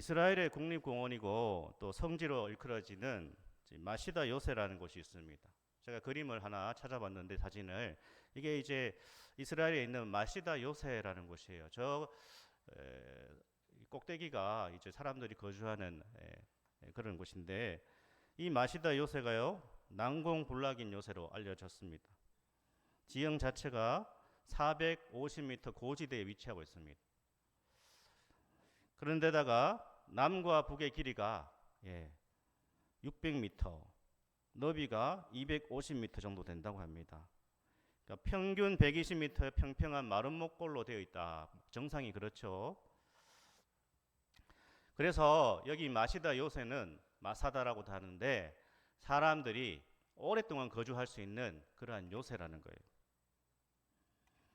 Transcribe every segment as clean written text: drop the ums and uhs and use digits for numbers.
이스라엘의 국립공원이고 또 성지로 일컬어지는 마시다 요새라는 곳이 있습니다. 제가 그림을 하나 찾아봤는데 사진을 이게 이제 이스라엘에 있는 마시다 요새라는 곳이에요. 꼭대기가 이제 사람들이 거주하는 그런 곳인데 이 마시다 요새가요 난공불락인 요새로 알려졌습니다. 지형 자체가 450m 고지대에 위치하고 있습니다. 그런데다가 남과 북의 길이가 600m, 너비가 250m 정도 된다고 합니다. 그러니까 평균 120m의 평평한 마른 목골로 되어 있다. 정상이 그렇죠. 그래서 여기 마시다 요새는 마사다라고도 하는데 사람들이 오랫동안 거주할 수 있는 그러한 요새라는 거예요.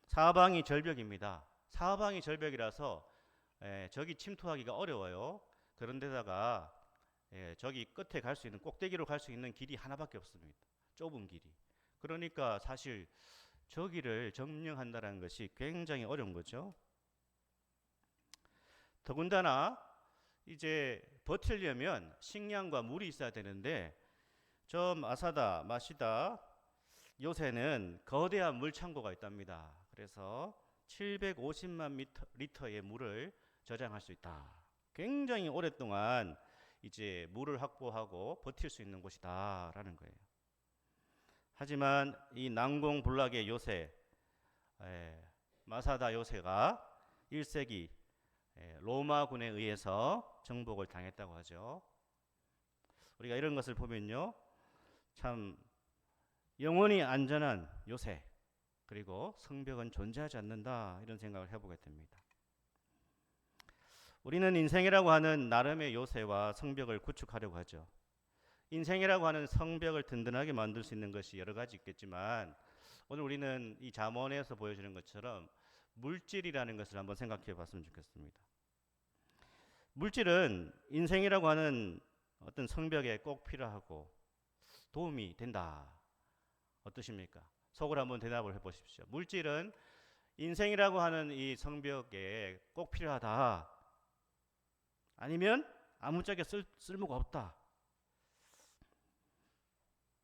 사방이 절벽입니다. 사방이 절벽이라서 저기 침투하기가 어려워요. 그런데다가 저기 끝에 갈 수 있는 꼭대기로 갈 수 있는 길이 하나밖에 없습니다. 좁은 길이. 그러니까 사실 저기를 점령한다는 것이 굉장히 어려운 거죠. 더군다나 이제 버틸려면 식량과 물이 있어야 되는데 저 마시다 요새는 거대한 물 창고가 있답니다. 그래서 750만 리터의 물을 저장할 수 있다. 굉장히 오랫동안 이제 물을 확보하고 버틸 수 있는 곳이다라는 거예요. 하지만 이 난공불락의 요새, 마사다 요새가 1세기 로마군에 의해서 정복을 당했다고 하죠. 우리가 이런 것을 보면요, 참 영원히 안전한 요새 그리고 성벽은 존재하지 않는다 이런 생각을 해보게 됩니다. 우리는 인생이라고 하는 나름의 요새와 성벽을 구축하려고 하죠. 인생이라고 하는 성벽을 든든하게 만들 수 있는 것이 여러 가지 있겠지만 오늘 우리는 이 잠언에서 보여주는 것처럼 물질이라는 것을 한번 생각해 봤으면 좋겠습니다. 물질은 인생이라고 하는 어떤 성벽에 꼭 필요하고 도움이 된다. 어떠십니까? 속으로 한번 대답을 해보십시오. 물질은 인생이라고 하는 이 성벽에 꼭 필요하다. 아니면 아무짝에 쓸모가 없다.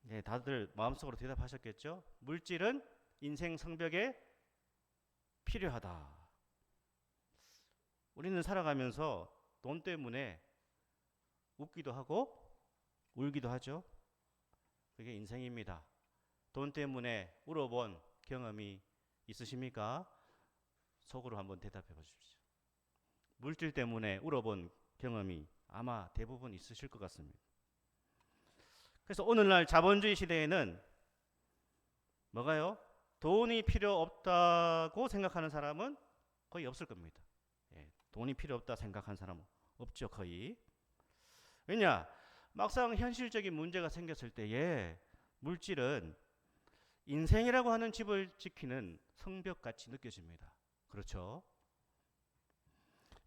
네, 다들 마음속으로 대답하셨겠죠? 물질은 인생 성벽에 필요하다. 우리는 살아가면서 돈 때문에 웃기도 하고 울기도 하죠. 그게 인생입니다. 돈 때문에 울어본 경험이 있으십니까? 속으로 한번 대답해 보십시오. 물질 때문에 울어본 경험이 아마 대부분 있으실 것 같습니다. 그래서 오늘날 자본주의 시대에는 뭐가요? 돈이 필요 없다고 생각하는 사람은 거의 없을 겁니다. 돈이 필요 없다 생각하는 사람은 없죠, 거의. 왜냐? 막상 현실적인 문제가 생겼을 때에 물질은 인생이라고 하는 집을 지키는 성벽같이 느껴집니다. 그렇죠?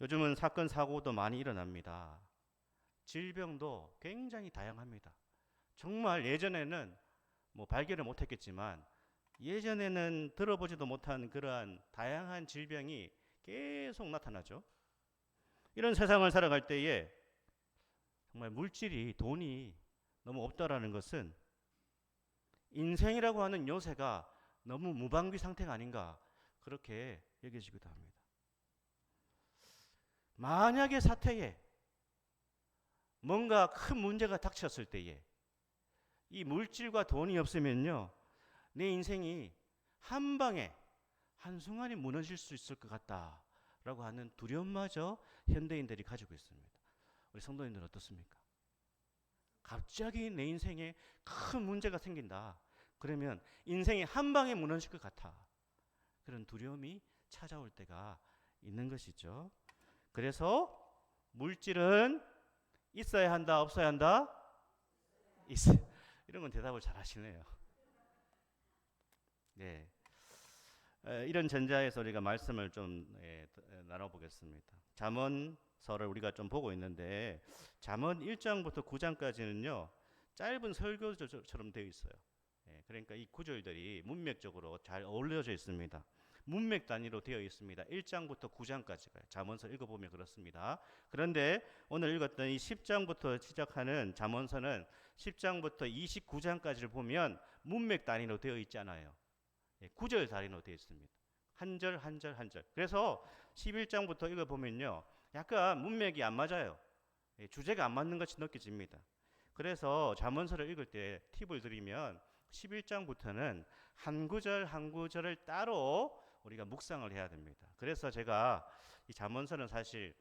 요즘은 사건, 사고도 많이 일어납니다. 질병도 굉장히 다양합니다. 정말 예전에는 발견을 못했겠지만 예전에는 들어보지도 못한 그러한 다양한 질병이 계속 나타나죠. 이런 세상을 살아갈 때에 정말 물질이, 돈이 너무 없다라는 것은 인생이라고 하는 요새가 너무 무방비 상태가 아닌가 그렇게 여겨지기도 합니다. 만약에 사태에 뭔가 큰 문제가 닥쳤을 때에 이 물질과 돈이 없으면요, 내 인생이 한 방에 한순간에 무너질 수 있을 것 같다라고 하는 두려움마저 현대인들이 가지고 있습니다. 우리 성도님들은 어떻습니까? 갑자기 내 인생에 큰 문제가 생긴다. 그러면 인생이 한 방에 무너질 것 같아. 그런 두려움이 찾아올 때가 있는 것이죠. 그래서 물질은 있어야 한다, 없어야 한다? 있어요. 이런 건 대답을 잘 하시네요. 네. 이런 전자에서 우리가 말씀을 좀 나눠보겠습니다. 잠언서를 우리가 좀 보고 있는데 잠언 1장부터 9장까지는요 짧은 설교처럼 되어 있어요. 그러니까 이 구절들이 문맥적으로 잘 어울려져 있습니다. 문맥 단위로 되어 있습니다. 1장부터 9장까지가 잠언서 읽어보면 그렇습니다. 그런데 오늘 읽었던 이 10장부터 시작하는 잠언서는 10장부터 29장까지를 보면 문맥 단위로 되어 있지 않아요. 구절 단위로 되어 있습니다. 한 절 한 절 한 절. 그래서 11장부터 읽어보면요, 약간 문맥이 안 맞아요. 주제가 안 맞는 것이 느껴집니다. 그래서 잠언서를 읽을 때 팁을 드리면 11장부터는 한 구절 한 구절을 따로 우리가 묵상을 해야 됩니다. 그래서 제가 이 잠언서는 사실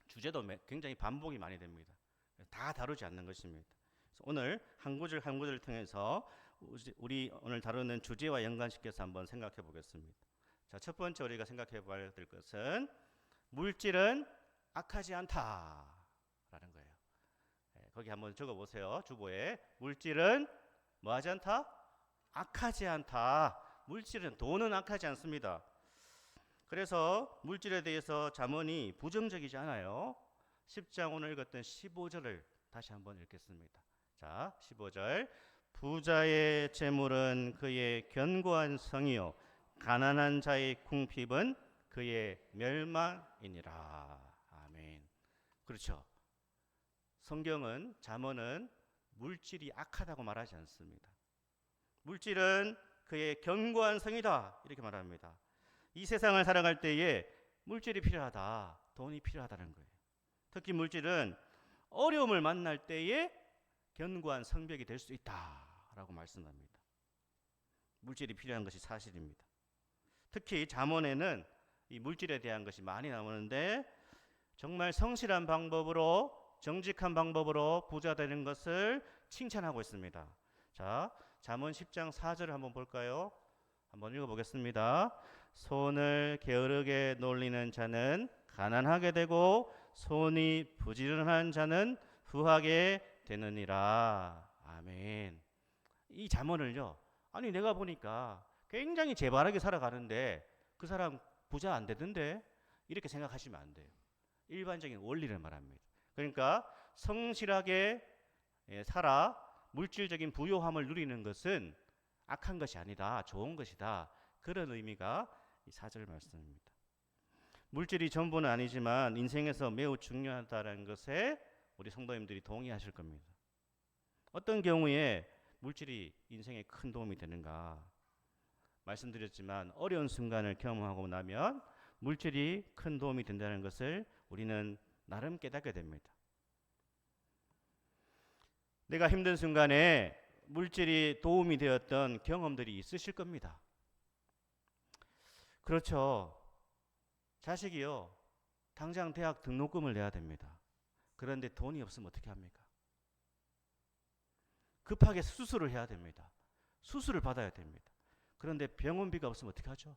주제도 굉장히 반복이 많이 됩니다. 다 다루지 않는 것입니다. 그래서 오늘 한 구절 한 구절을 통해서 우리 오늘 다루는 주제와 연관시켜서 한번 생각해 보겠습니다. 자, 첫 번째 우리가 생각해 봐야 될 것은 물질은 악하지 않다라는 거예요. 거기 한번 적어 보세요. 주보에 물질은 뭐하지 않다? 악하지 않다. 물질은, 돈은 악하지 않습니다. 그래서 물질에 대해서 잠언이 부정적이지 않아요. 10장 오늘 읽었던 15절을 다시 한번 읽겠습니다. 자, 15절. 부자의 재물은 그의 견고한 성이요 가난한 자의 궁핍은 그의 멸망이니라. 아멘. 그렇죠. 성경은, 잠언은 물질이 악하다고 말하지 않습니다. 물질은 그의 견고한 성이다 이렇게 말합니다. 이 세상을 살아갈 때에 물질이 필요하다, 돈이 필요하다는 거예요. 특히 물질은 어려움을 만날 때에 견고한 성벽이 될 수 있다라고 말씀합니다. 물질이 필요한 것이 사실입니다. 특히 잠언에는 이 물질에 대한 것이 많이 나오는데 정말 성실한 방법으로, 정직한 방법으로 부자 되는 것을 칭찬하고 있습니다. 자, 잠언 10장 4절을 한번 볼까요? 한번 읽어보겠습니다. 손을 게으르게 놀리는 자는 가난하게 되고 손이 부지런한 자는 후하게 되느니라. 아멘. 이 잠언을요, 아니 내가 보니까 굉장히 재발하게 살아가는데 그 사람 부자 안 되던데 이렇게 생각하시면 안 돼요. 일반적인 원리를 말합니다. 그러니까 성실하게 살아 물질적인 부요함을 누리는 것은 악한 것이 아니다, 좋은 것이다, 그런 의미가 이 4절 말씀입니다. 물질이 전부는 아니지만 인생에서 매우 중요하다는 것에 우리 성도님들이 동의하실 겁니다. 어떤 경우에 물질이 인생에 큰 도움이 되는가? 말씀드렸지만 어려운 순간을 경험하고 나면 물질이 큰 도움이 된다는 것을 우리는 나름 깨닫게 됩니다. 내가 힘든 순간에 물질이 도움이 되었던 경험들이 있으실 겁니다. 그렇죠. 자식이요, 당장 대학 등록금을 내야 됩니다. 그런데 돈이 없으면 어떻게 합니까? 급하게 수술을 해야 됩니다. 수술을 받아야 됩니다. 그런데 병원비가 없으면 어떻게 하죠?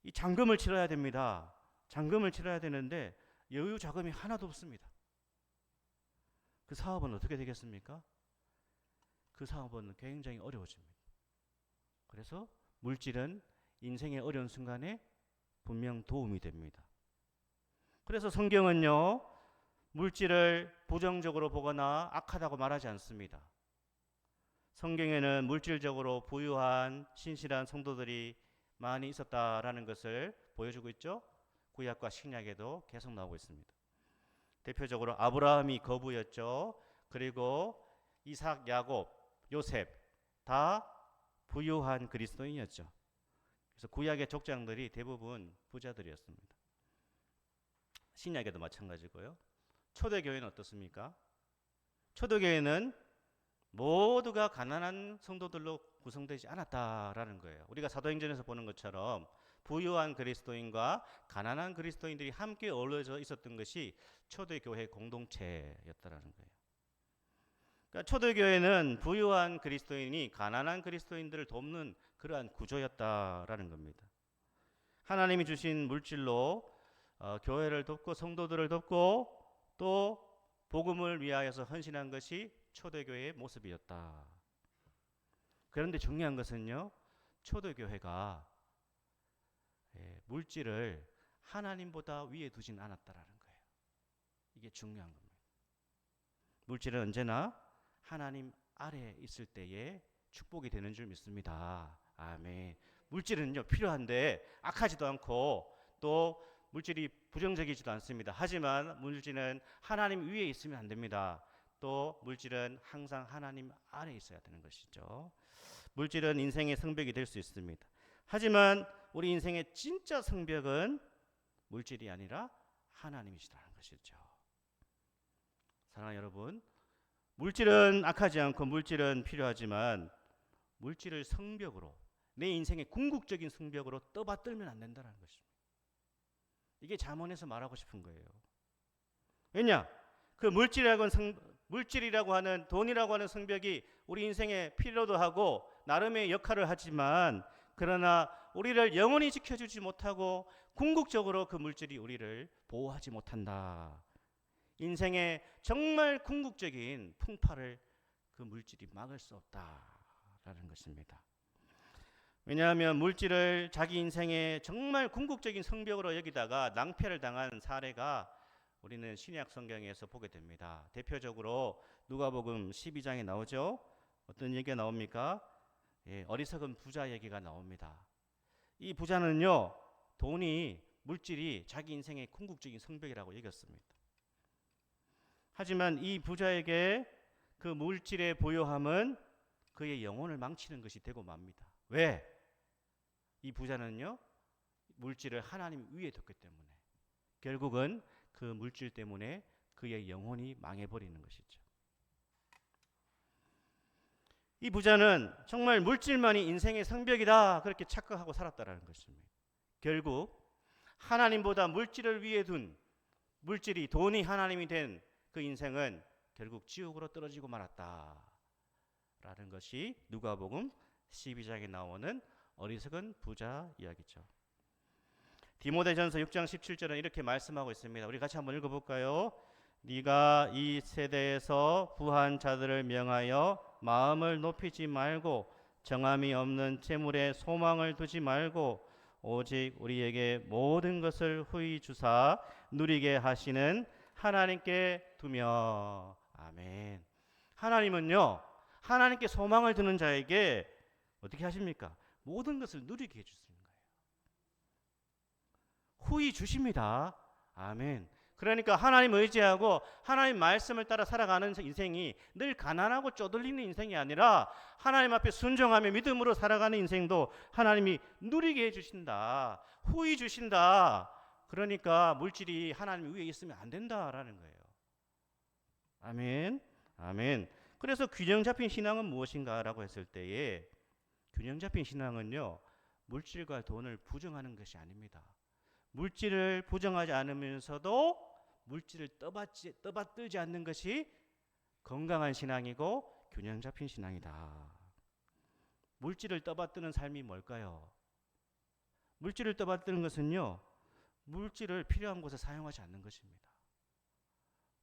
이 잔금을 치러야 됩니다. 잔금을 치러야 되는데 여유 자금이 하나도 없습니다. 그 사업은 어떻게 되겠습니까? 그 사업은 굉장히 어려워집니다. 그래서 물질은 인생의 어려운 순간에 분명 도움이 됩니다. 그래서 성경은요, 물질을 부정적으로 보거나 악하다고 말하지 않습니다. 성경에는 물질적으로 부유한 신실한 성도들이 많이 있었다라는 것을 보여주고 있죠. 구약과 신약에도 계속 나오고 있습니다. 대표적으로 아브라함이 거부였죠. 그리고 이삭, 야곱, 요셉 다 부유한 그리스도인이었죠. 그래서 구약의 족장들이 대부분 부자들이었습니다. 신약에도 마찬가지고요. 초대교회는 어떻습니까? 초대교회는 모두가 가난한 성도들로 구성되지 않았다라는 거예요. 우리가 사도행전에서 보는 것처럼 부유한 그리스도인과 가난한 그리스도인들이 함께 어우러져 있었던 것이 초대교회 공동체였다라는 거예요. 그러니까 초대교회는 부유한 그리스도인이 가난한 그리스도인들을 돕는 그러한 구조였다라는 겁니다. 하나님이 주신 물질로 교회를 돕고 성도들을 돕고 또 복음을 위하여서 헌신한 것이 초대교회의 모습이었다. 그런데 중요한 것은요, 초대교회가 물질을 하나님보다 위에 두진 않았다라는 거예요. 이게 중요한 겁니다. 물질은 언제나 하나님 아래에 있을 때에 축복이 되는 줄 믿습니다. 아멘. 물질은요 필요한데 악하지도 않고 또 물질이 부정적이지도 않습니다. 하지만 물질은 하나님 위에 있으면 안 됩니다. 또 물질은 항상 하나님 안에 있어야 되는 것이죠. 물질은 인생의 성벽이 될 수 있습니다. 하지만 우리 인생의 진짜 성벽은 물질이 아니라 하나님이시라는 것이죠. 사랑하는 여러분, 물질은 악하지 않고 물질은 필요하지만 물질을 성벽으로, 내 인생의 궁극적인 성벽으로 떠받들면 안 된다는 것입니다. 이게 잠언에서 말하고 싶은 거예요. 왜냐? 그 물질이라고 하는 돈이라고 하는 성벽이 우리 인생에 필요도 하고 나름의 역할을 하지만, 그러나 우리를 영원히 지켜주지 못하고 궁극적으로 그 물질이 우리를 보호하지 못한다. 인생의 정말 궁극적인 풍파를 그 물질이 막을 수 없다라는 것입니다. 왜냐하면 물질을 자기 인생의 정말 궁극적인 성벽으로 여기다가 낭패를 당한 사례가 우리는 신약 성경에서 보게 됩니다. 대표적으로 누가복음 12장에 나오죠. 어떤 얘기가 나옵니까? 어리석은 부자 얘기가 나옵니다. 이 부자는요, 물질이 자기 인생의 궁극적인 성벽이라고 여겼습니다. 하지만 이 부자에게 그 물질의 보요함은 그의 영혼을 망치는 것이 되고 맙니다. 왜? 이 부자는요, 물질을 하나님 위에 뒀기 때문에 결국은 그 물질 때문에 그의 영혼이 망해버리는 것이죠. 이 부자는 정말 물질만이 인생의 성벽이다 그렇게 착각하고 살았다는 것입니다. 결국 하나님보다 물질을 위에 둔, 물질이 돈이 하나님이 된 그 인생은 결국 지옥으로 떨어지고 말았다라는 것이 누가복음 12장에 나오는 어리석은 부자 이야기죠. 디모데전서 6장 17절은 이렇게 말씀하고 있습니다. 우리 같이 한번 읽어볼까요? 네가 이 세대에서 부한 자들을 명하여 마음을 높이지 말고 정함이 없는 재물에 소망을 두지 말고 오직 우리에게 모든 것을 후히 주사 누리게 하시는 하나님께 두며. 아멘. 하나님은요, 하나님께 소망을 두는 자에게 어떻게 하십니까? 모든 것을 누리게 해주시는 거예요. 후히 주십니다. 아멘. 그러니까 하나님 의지하고 하나님 말씀을 따라 살아가는 인생이 늘 가난하고 쪼들리는 인생이 아니라 하나님 앞에 순종하며 믿음으로 살아가는 인생도 하나님이 누리게 해주신다. 후히 주신다. 그러니까 물질이 하나님 위에 있으면 안 된다라는 거예요. 아멘. 아멘. 그래서 균형 잡힌 신앙은 무엇인가라고 했을 때에, 균형 잡힌 신앙은요, 물질과 돈을 부정하는 것이 아닙니다. 물질을 부정하지 않으면서도 물질을 떠받들지 않는 것이 건강한 신앙이고 균형 잡힌 신앙이다. 물질을 떠받드는 삶이 뭘까요? 물질을 떠받드는 것은요, 물질을 필요한 곳에 사용하지 않는 것입니다.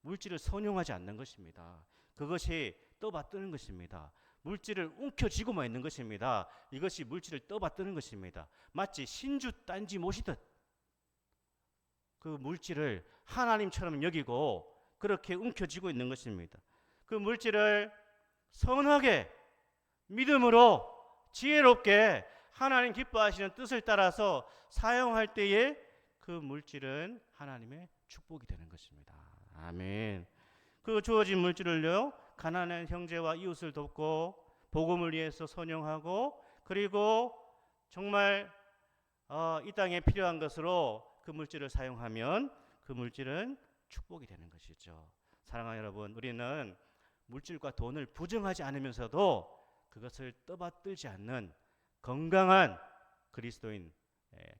물질을 선용하지 않는 것입니다. 그것이 떠받드는 것입니다. 물질을 움켜쥐고만 있는 것입니다. 이것이 물질을 떠받드는 것입니다. 마치 신주 딴지 모시듯 그 물질을 하나님처럼 여기고 그렇게 움켜쥐고 있는 것입니다. 그 물질을 선하게 믿음으로 지혜롭게 하나님 기뻐하시는 뜻을 따라서 사용할 때에 그 물질은 하나님의 축복이 되는 것입니다. 아멘. 그 주어진 물질을요, 가난한 형제와 이웃을 돕고 복음을 위해서 선용하고, 그리고 정말 이 땅에 필요한 것으로 그 물질을 사용하면 그 물질은 축복이 되는 것이죠. 사랑하는 여러분, 우리는 물질과 돈을 부정하지 않으면서도 그것을 떠받들지 않는 건강한 그리스도인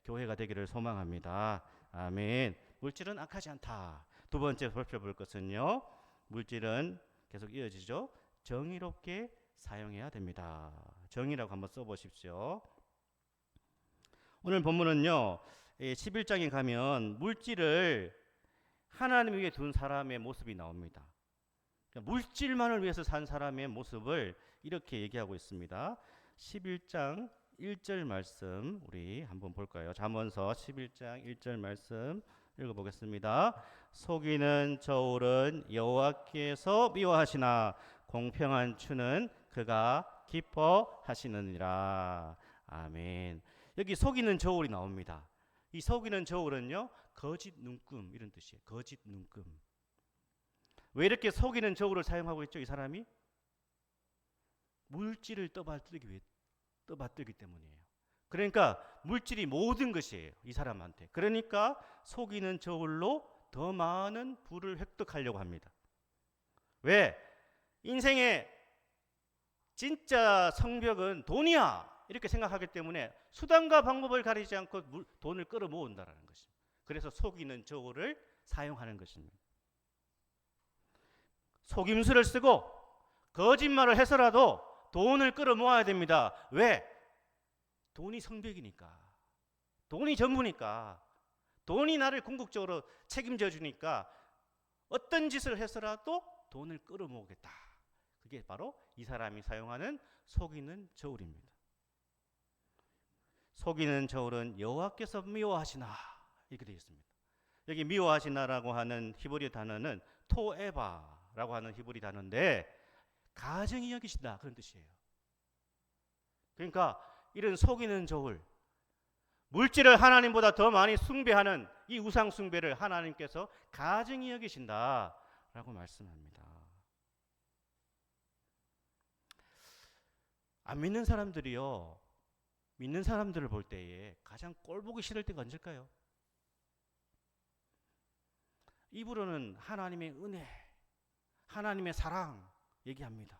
교회가 되기를 소망합니다. 아멘. 물질은 악하지 않다. 두 번째 살펴볼 것은요, 물질은 계속 이어지죠. 정의롭게 사용해야 됩니다. 정의라고 한번 써보십시오. 오늘 본문은요, 11장에 가면 물질을 하나님 위에 둔 사람의 모습이 나옵니다. 물질만을 위해서 산 사람의 모습을 이렇게 얘기하고 있습니다. 11장 1절 말씀 우리 한번 볼까요? 잠언서 11장 1절 말씀 읽어보겠습니다. 속이는 저울은 여호와께서 미워하시나 공평한 추는 그가 기뻐하시느니라. 아멘. 여기 속이는 저울이 나옵니다. 이 속이는 저울은요, 거짓 눈금 이런 뜻이에요. 거짓 눈금. 왜 이렇게 속이는 저울을 사용하고 있죠? 이 사람이 물질을 떠받들기 때문이에요. 그러니까 물질이 모든 것이에요, 이 사람한테. 그러니까 속이는 저울로 더 많은 부를 획득하려고 합니다. 왜? 인생의 진짜 성벽은 돈이야 이렇게 생각하기 때문에 수단과 방법을 가리지 않고 돈을 끌어모은다는 것입니다. 그래서 속이는 저울을 사용하는 것입니다. 속임수를 쓰고 거짓말을 해서라도 돈을 끌어모아야 됩니다. 왜? 돈이 성벽이니까. 돈이 전부니까. 돈이 나를 궁극적으로 책임져 주니까 어떤 짓을 해서라도 돈을 끌어모으겠다. 그게 바로 이 사람이 사용하는 속이는 저울입니다. 속이는 저울은 여호와께서 미워하시나 이렇게 되어 있습니다. 여기 미워하시나라고 하는 히브리 단어는 토에바라고 하는 히브리 단어인데 가증히 여기신다 그런 뜻이에요. 그러니까 이런 속이는 저울, 물질을 하나님보다 더 많이 숭배하는 이 우상 숭배를 하나님께서 가증히 여기신다라고 말씀합니다. 안 믿는 사람들이요, 믿는 사람들을 볼 때에 가장 꼴보기 싫을 때가 언제일까요? 입으로는 하나님의 은혜, 하나님의 사랑 얘기합니다.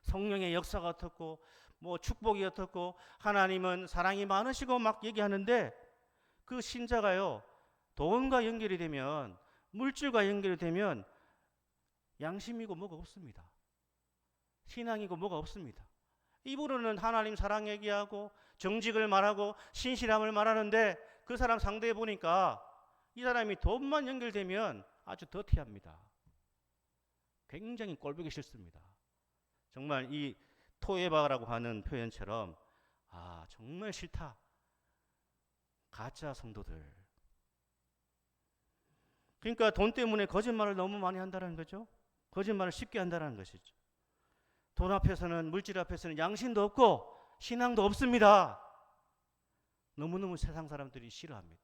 성령의 역사가 어떻고 뭐 축복이 어떻고 하나님은 사랑이 많으시고 막 얘기하는데 그 신자가요, 돈과 연결이 되면, 물질과 연결이 되면 양심이고 뭐가 없습니다. 신앙이고 뭐가 없습니다. 입으로는 하나님 사랑 얘기하고 정직을 말하고 신실함을 말하는데 그 사람 상대해 보니까 이 사람이 돈만 연결되면 아주 더티합니다. 굉장히 꼴보기 싫습니다. 정말 이 토에바라고 하는 표현처럼 정말 싫다. 가짜 성도들. 그러니까 돈 때문에 거짓말을 너무 많이 한다는 거죠. 거짓말을 쉽게 한다는 것이죠. 돈 앞에서는, 물질 앞에서는 양심도 없고 신앙도 없습니다. 너무너무 세상 사람들이 싫어합니다.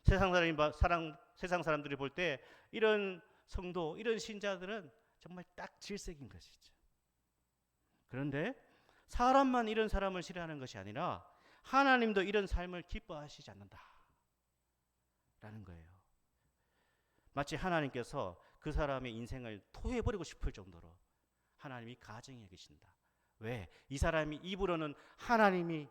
세상 사람들이 볼 때 이런 성도, 이런 신자들은 정말 딱 질색인 것이죠. 그런데 사람만 이런 사람을 싫어하는 것이 아니라 하나님도 이런 삶을 기뻐하시지 않는다 라는 거예요. 마치 하나님께서 그 사람의 인생을 토해버리고 싶을 정도로 하나님이 가증히 여기신다. 왜? 이 사람이 입으로는 하나님이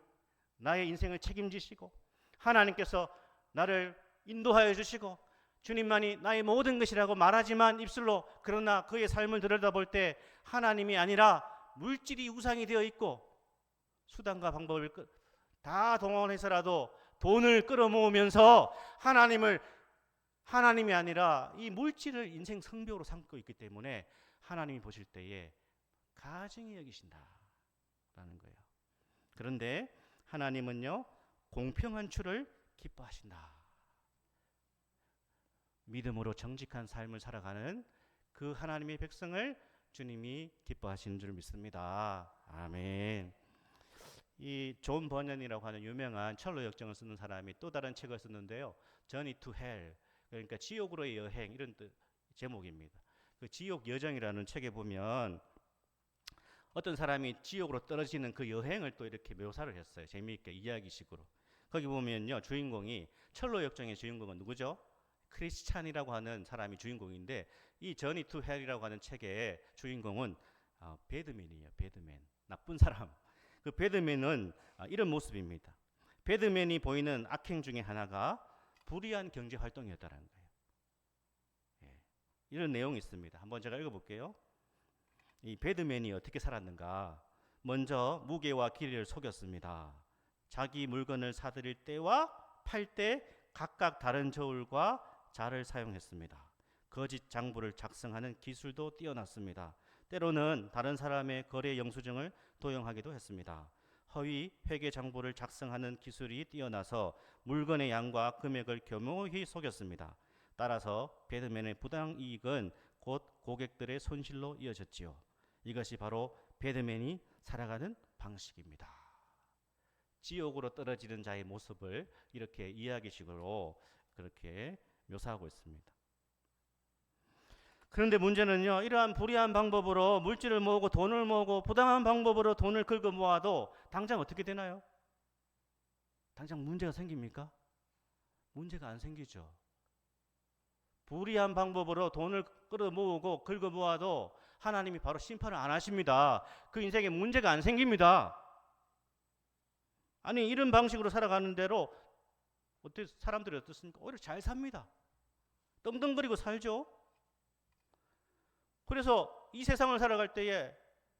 나의 인생을 책임지시고 하나님께서 나를 인도하여 주시고 주님만이 나의 모든 것이라고 말하지만 입술로, 그러나 그의 삶을 들여다볼 때 하나님이 아니라 물질이 우상이 되어 있고 수단과 방법을 다 동원해서라도 돈을 끌어모으면서 하나님이 아니라 이 물질을 인생 성벽으로 삼고 있기 때문에 하나님이 보실 때에 가증히 여기신다라는 거예요. 그런데 하나님은요, 공평한 추를 기뻐하신다. 믿음으로 정직한 삶을 살아가는 그 하나님의 백성을 주님이 기뻐하시는 줄 믿습니다. 아멘. 이 존 버년이라고 하는 유명한 철로 역정을 쓰는 사람이 또 다른 책을 썼는데요. Journey to Hell, 그러니까 지옥으로의 여행, 이런 제목입니다. 그 지옥 여정이라는 책에 보면 어떤 사람이 지옥으로 떨어지는 그 여행을 또 이렇게 묘사를 했어요. 재미있게 이야기식으로. 거기 보면요, 주인공이, 철로 역정의 주인공은 누구죠? 크리스찬이라고 하는 사람이 주인공인데 이 Journey to Hell이라고 하는 책의 주인공은 배드맨이에요. 배드맨, 나쁜 사람. 그 배드맨은 이런 모습입니다. 배드맨이 보이는 악행 중에 하나가 불의한 경제 활동이었다는 거예요. 예, 이런 내용이 있습니다. 한번 제가 읽어볼게요. 이 배드맨이 어떻게 살았는가? 먼저 무게와 길이를 속였습니다. 자기 물건을 사들일 때와 팔 때 각각 다른 저울과 자를 사용했습니다. 거짓 장부를 작성하는 기술도 뛰어났습니다. 때로는 다른 사람의 거래 영수증을 도용하기도 했습니다. 허위 회계 장부를 작성하는 기술이 뛰어나서 물건의 양과 금액을 교묘히 속였습니다. 따라서 배드맨의 부당 이익은 곧 고객들의 손실로 이어졌지요. 이것이 바로 배드맨이 살아가는 방식입니다. 지옥으로 떨어지는 자의 모습을 이렇게 이야기식으로 그렇게 묘사하고 있습니다. 그런데 문제는요, 이러한 불의한 방법으로 물질을 모으고 돈을 모으고 부당한 방법으로 돈을 긁어 모아도 당장 어떻게 되나요? 당장 문제가 생깁니까? 문제가 안 생기죠. 불의한 방법으로 돈을 끌어 모으고 긁어 모아도 하나님이 바로 심판을 안 하십니다. 그 인생에 문제가 안 생깁니다. 아니, 이런 방식으로 살아가는 대로 사람들이 어떻습니까? 오히려 잘 삽니다. 떵떵거리고 살죠. 그래서 이 세상을 살아갈 때에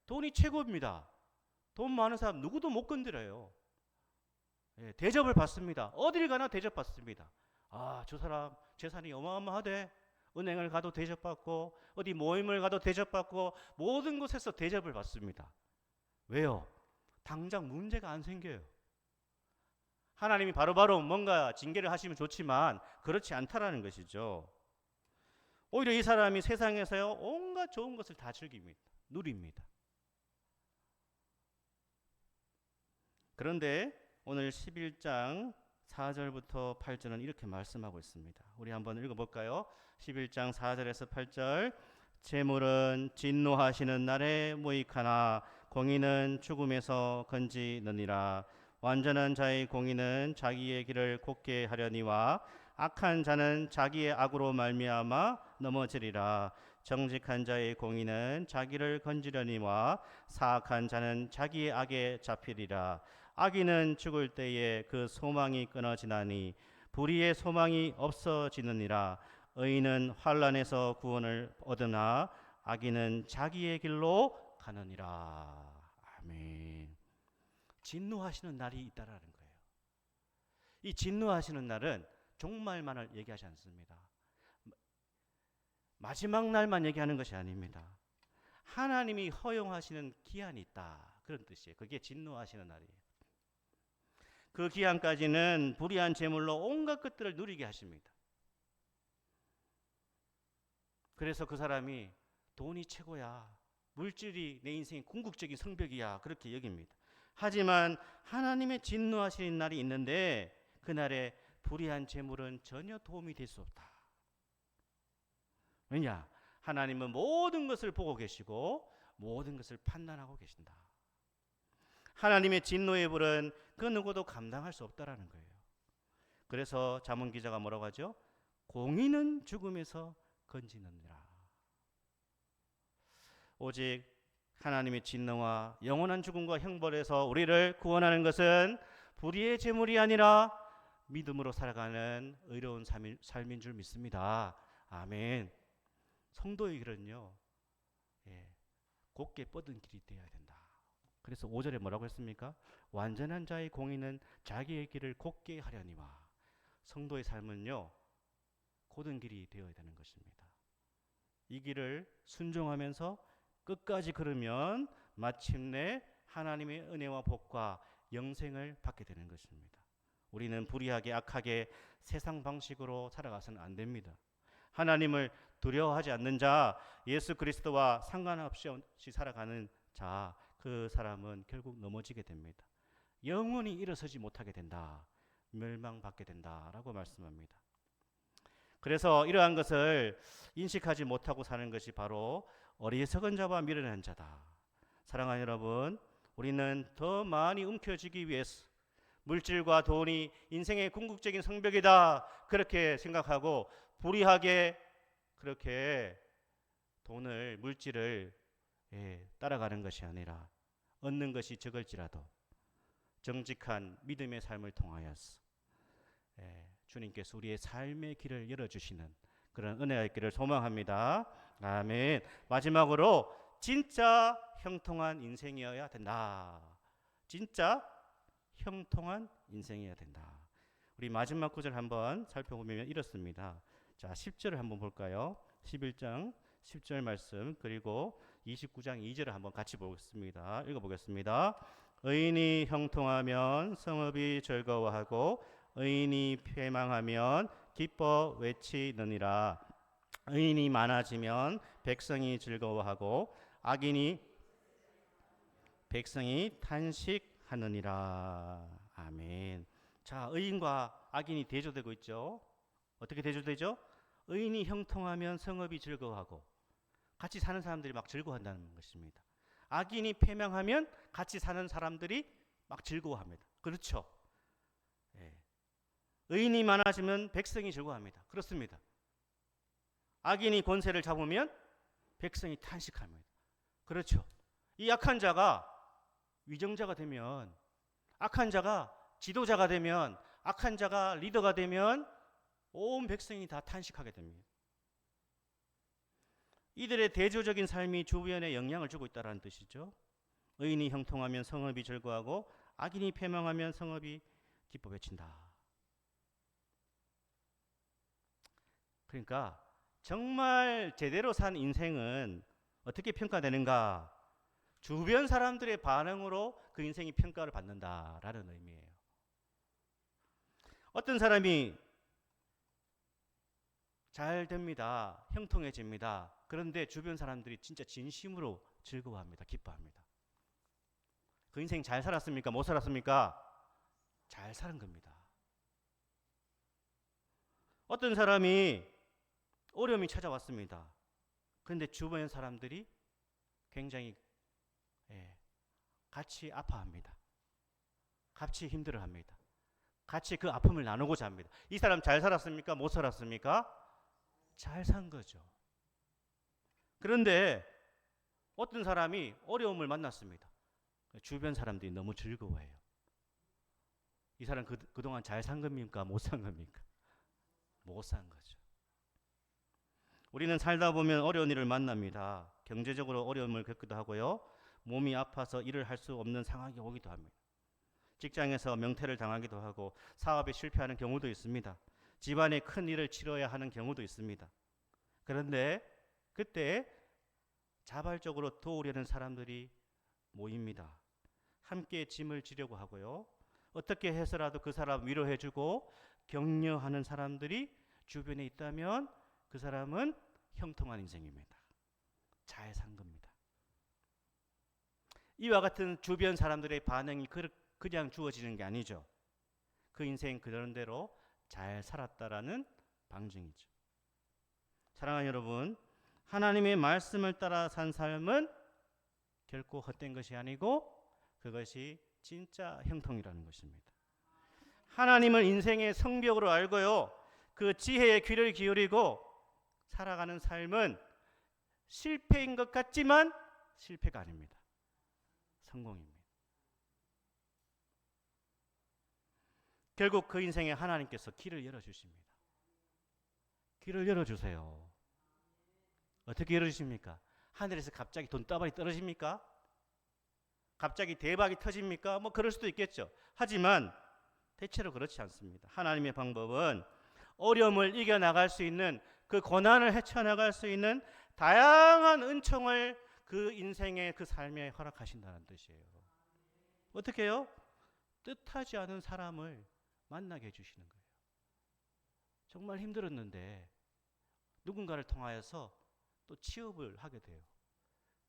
돈이 최고입니다. 돈 많은 사람 누구도 못 건드려요. 대접을 받습니다. 어딜 가나 대접받습니다. 아, 저 사람 재산이 어마어마하대. 은행을 가도 대접받고 어디 모임을 가도 대접받고 모든 곳에서 대접을 받습니다. 왜요? 당장 문제가 안 생겨요. 하나님이 바로바로 뭔가 징계를 하시면 좋지만 그렇지 않다라는 것이죠. 오히려 이 사람이 세상에서요 온갖 좋은 것을 다 즐깁니다. 누립니다. 그런데 오늘 11장 4절부터 8절은 이렇게 말씀하고 있습니다. 우리 한번 읽어볼까요? 11장 4절에서 8절. 재물은 진노하시는 날에 무익하나 공의는 죽음에서 건지느니라. 완전한 자의 공의는 자기의 길을 곧게 하려니와 악한 자는 자기의 악으로 말미암아 넘어지리라. 정직한 자의 공의는 자기를 건지려니와 사악한 자는 자기의 악에 잡히리라. 악인은 죽을 때에 그 소망이 끊어지나니 불의의 소망이 없어지느니라. 의인은 환난에서 구원을 얻으나 악인은 자기의 길로 가느니라. 아멘. 진노하시는 날이 있다라는 거예요. 이 진노하시는 날은 종말만을 얘기하지 않습니다. 마지막 날만 얘기하는 것이 아닙니다. 하나님이 허용하시는 기한이 있다. 그런 뜻이에요. 그게 진노하시는 날이에요. 그 기한까지는 불의한 재물로 온갖 것들을 누리게 하십니다. 그래서 그 사람이 돈이 최고야. 물질이 내 인생의 궁극적인 성벽이야. 그렇게 여깁니다. 하지만 하나님의 진노하시는 날이 있는데 그날에 불의한 재물은 전혀 도움이 될 수 없다. 왜냐? 하나님은 모든 것을 보고 계시고 모든 것을 판단하고 계신다. 하나님의 진노의 불은 그 누구도 감당할 수 없다라는 거예요. 그래서 잠언 기자가 뭐라고 하죠? 공의는 죽음에서 건지느니라. 오직 하나님의 진노와 영원한 죽음과 형벌에서 우리를 구원하는 것은 불의의 재물이 아니라 믿음으로 살아가는 의로운 삶인 줄 믿습니다. 아멘. 성도의 길은요, 곧게 뻗은 길이 되어야 된다. 그래서 5절에 뭐라고 했습니까? 완전한 자의 공의는 자기의 길을 곧게 하려니와. 성도의 삶은요, 곧은 길이 되어야 되는 것입니다. 이 길을 순종하면서 끝까지 걸으면 마침내 하나님의 은혜와 복과 영생을 받게 되는 것입니다. 우리는 불의하게 악하게 세상 방식으로 살아가서는 안 됩니다. 하나님을 두려워하지 않는 자, 예수 그리스도와 상관없이 살아가는 자, 그 사람은 결국 넘어지게 됩니다. 영원히 일어서지 못하게 된다. 멸망받게 된다라고 말씀합니다. 그래서 이러한 것을 인식하지 못하고 사는 것이 바로 어리석은 자와 미련한 자다. 사랑하는 여러분, 우리는 더 많이 움켜쥐기 위해서 물질과 돈이 인생의 궁극적인 성벽이다 그렇게 생각하고 불의하게 그렇게 돈을 물질을 따라가는 것이 아니라 얻는 것이 적을지라도 정직한 믿음의 삶을 통하여서 주님께서 우리의 삶의 길을 열어주시는 그런 은혜가 있기를 소망합니다. 아멘. 마지막으로 진짜 형통한 인생이어야 된다. 진짜 형통한 인생이어야 된다. 우리 마지막 구절 한번 살펴보면 이렇습니다. 자, 10절을 한번 볼까요? 11장 10절 말씀 그리고 29장 2절을 한번 같이 보겠습니다. 읽어보겠습니다. 의인이 형통하면 성읍이 즐거워하고 의인이 패망하면 기뻐 외치느니라. 의인이 많아지면 백성이 즐거워하고 악인이 백성이 탄식하느니라. 아멘. 자, 의인과 악인이 대조되고 있죠. 어떻게 대조되죠? 의인이 형통하면 성읍이 즐거워하고 같이 사는 사람들이 막 즐거워한다는 것입니다. 악인이 패망하면 같이 사는 사람들이 막 즐거워합니다. 그렇죠? 예. 의인이 많아지면 백성이 즐거워합니다. 그렇습니다. 악인이 권세를 잡으면 백성이 탄식합니다. 그렇죠? 이 악한 자가 위정자가 되면, 악한 자가 지도자가 되면, 악한 자가 리더가 되면 온 백성이 다 탄식하게 됩니다. 이들의 대조적인 삶이 주변에 영향을 주고 있다는 뜻이죠. 의인이 형통하면 성읍이 즐거워하고 악인이 패망하면 성읍이 기뻐 외친다. 그러니까 정말 제대로 산 인생은 어떻게 평가되는가? 주변 사람들의 반응으로 그 인생이 평가를 받는다라는 의미예요. 어떤 사람이 잘 됩니다. 형통해집니다. 그런데 주변 사람들이 진짜 진심으로 즐거워합니다. 기뻐합니다. 그 인생 잘 살았습니까? 못 살았습니까? 잘 사는 겁니다. 어떤 사람이 어려움이 찾아왔습니다. 그런데 주변 사람들이 굉장히 같이 아파합니다. 같이 힘들어합니다. 같이 그 아픔을 나누고자 합니다. 이 사람 잘 살았습니까? 못 살았습니까? 잘 산 거죠. 그런데 어떤 사람이 어려움을 만났습니다. 주변 사람들이 너무 즐거워해요. 이 사람 그동안 잘 산 겁니까? 못 산 겁니까? 못 산 거죠. 우리는 살다 보면 어려운 일을 만납니다. 경제적으로 어려움을 겪기도 하고요. 몸이 아파서 일을 할 수 없는 상황이 오기도 합니다. 직장에서 명퇴를 당하기도 하고 사업에 실패하는 경우도 있습니다. 집안에 큰 일을 치러야 하는 경우도 있습니다. 그런데 그때 자발적으로 도우려는 사람들이 모입니다. 함께 짐을 지려고 하고요. 어떻게 해서라도 그 사람 위로해주고 격려하는 사람들이 주변에 있다면 그 사람은 형통한 인생입니다. 잘 산 겁니다. 이와 같은 주변 사람들의 반응이 그냥 주어지는 게 아니죠. 그 인생 그런 대로 잘 살았다라는 방증이죠. 사랑하는 여러분, 하나님의 말씀을 따라 산 삶은 결코 헛된 것이 아니고 그것이 진짜 형통이라는 것입니다. 하나님을 인생의 성벽으로 알고요. 그 지혜의 귀를 기울이고 살아가는 삶은 실패인 것 같지만 실패가 아닙니다. 성공입니다. 결국 그 인생에 하나님께서 길을 열어주십니다. 길을 열어주세요. 어떻게 열어주십니까? 하늘에서 갑자기 돈다발이 떨어집니까? 갑자기 대박이 터집니까? 뭐 그럴 수도 있겠죠. 하지만 대체로 그렇지 않습니다. 하나님의 방법은 어려움을 이겨나갈 수 있는, 그 고난을 헤쳐나갈 수 있는 다양한 은총을 그 인생의 그 삶에 허락하신다는 뜻이에요. 어떻게 해요? 뜻하지 않은 사람을 만나게 해주시는 거예요. 정말 힘들었는데 누군가를 통하여서 또 취업을 하게 돼요.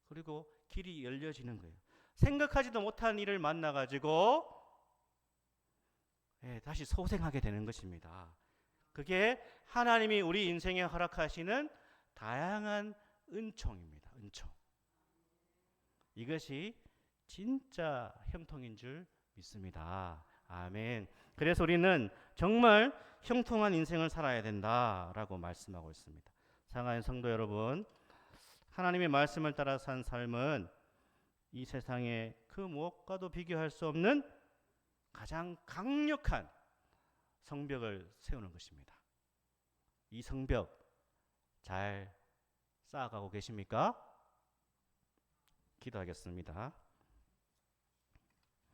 그리고 길이 열려지는 거예요. 생각하지도 못한 일을 만나가지고 다시 소생하게 되는 것입니다. 그게 하나님이 우리 인생에 허락하시는 다양한 은총입니다. 은총. 이것이 진짜 형통인 줄 믿습니다. 아멘. 그래서 우리는 정말 형통한 인생을 살아야 된다라고 말씀하고 있습니다. 사랑하는 성도 여러분, 하나님의 말씀을 따라 산 삶은 이 세상에 그 무엇과도 비교할 수 없는 가장 강력한 성벽을 세우는 것입니다. 이 성벽 잘 쌓아가고 계십니까? 기도하겠습니다.